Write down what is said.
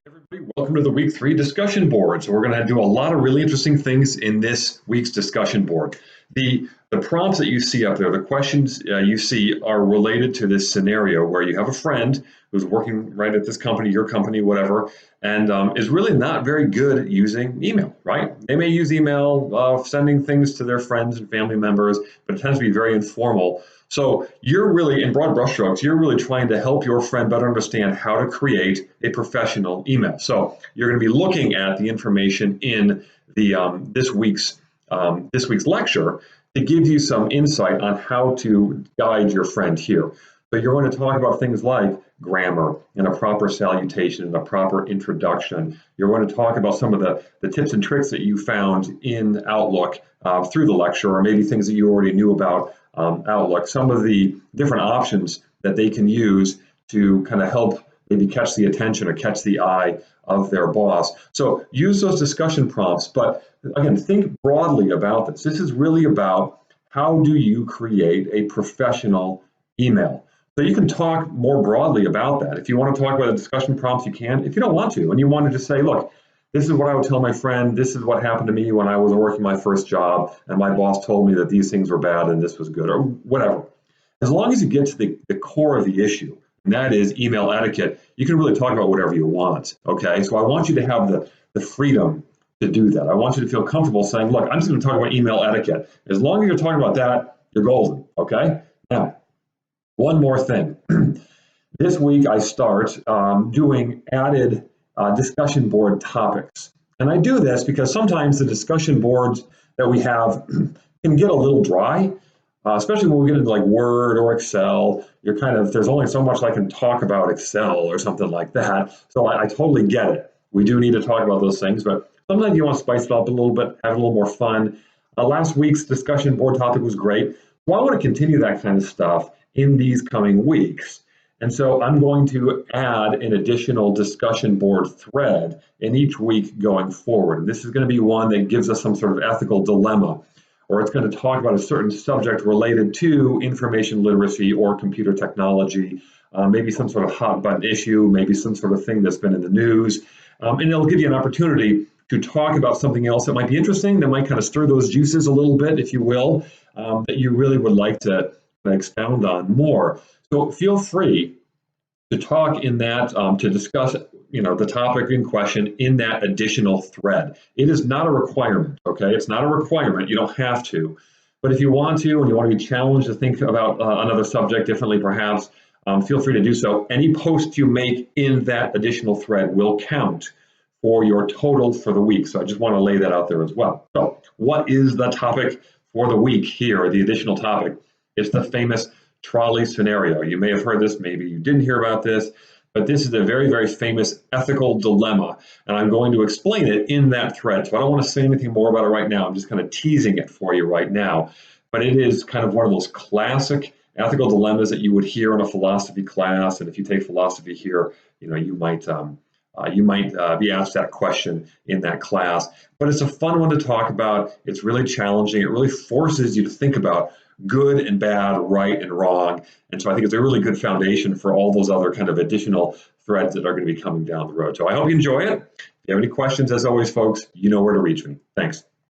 Everybody, welcome to the week 3 discussion board. So we're going to do a lot of really interesting things in this week's discussion board. The prompts that you see up there, the questions you see are related to this scenario where you have a friend who's working right at this company, your company, whatever, and is really not very good at using email, right? They may use email, sending things to their friends and family members, but it tends to be very informal. So you're really, in broad brushstrokes, you're really trying to help your friend better understand how to create a professional email. So you're going to be looking at the information in the this week's lecture to give you some insight on how to guide your friend here. So you're going to talk about things like grammar and a proper salutation and a proper introduction. You're going to talk about some of the tips and tricks that you found in Outlook through the lecture, or maybe things that you already knew about Outlook, some of the different options that they can use to kind of help maybe catch the attention or catch the eye of their boss. So use those discussion prompts, but again, think broadly about this. This is really about how do you create a professional email. So you can talk more broadly about that. If you want to talk about the discussion prompts, you can. If you don't want to, and you want to just say, look, this is what I would tell my friend, this is what happened to me when I was working my first job, and my boss told me that these things were bad and this was good, or whatever. As long as you get to the core of the issue, and that is email etiquette, you can really talk about whatever you want, okay? So I want you to have the freedom to do that. I want you to feel comfortable saying, look, I'm just going to talk about email etiquette. As long as you're talking about that, you're golden, okay? Now, one more thing. This week I start doing added discussion board topics. And I do this because sometimes the discussion boards that we have can get a little dry, especially when we get into like Word or Excel. You're kind of, there's only so much I can talk about Excel or something like that. So I totally get it. We do need to talk about those things, but sometimes you want to spice it up a little bit, have a little more fun. Last week's discussion board topic was great. Well, I want to continue that kind of stuff in these coming weeks. And so I'm going to add an additional discussion board thread in each week going forward. And this is going to be one that gives us some sort of ethical dilemma, or it's going to talk about a certain subject related to information literacy or computer technology, maybe some sort of hot button issue, maybe some sort of thing that's been in the news. And it'll give you an opportunity to talk about something else that might be interesting, that might kind of stir those juices a little bit, if you will, that you really would like to expound on more. So feel free to talk in that, to discuss, the topic in question in that additional thread. It is not a requirement, okay? It's not a requirement. You don't have to. But if you want to, and you want to be challenged to think about another subject differently, perhaps, feel free to do so. Any post you make in that additional thread will count for your total for the week. So I just want to lay that out there as well. So what is the topic for the week here, the additional topic? It's the famous trolley scenario. You may have heard this, maybe you didn't hear about this, but this is a very, very famous ethical dilemma, and I'm going to explain it in that thread. So I don't want to say anything more about it right now. I'm just kind of teasing it for you right now. But it is kind of one of those classic ethical dilemmas that you would hear in a philosophy class, and if you take philosophy here, you might be asked that question in that class. But it's a fun one to talk about. It's really challenging. It really forces you to think about good and bad, right and wrong. And so I think it's a really good foundation for all those other kind of additional threads that are going to be coming down the road. So I hope you enjoy it. If you have any questions, as always, folks, you know where to reach me. Thanks.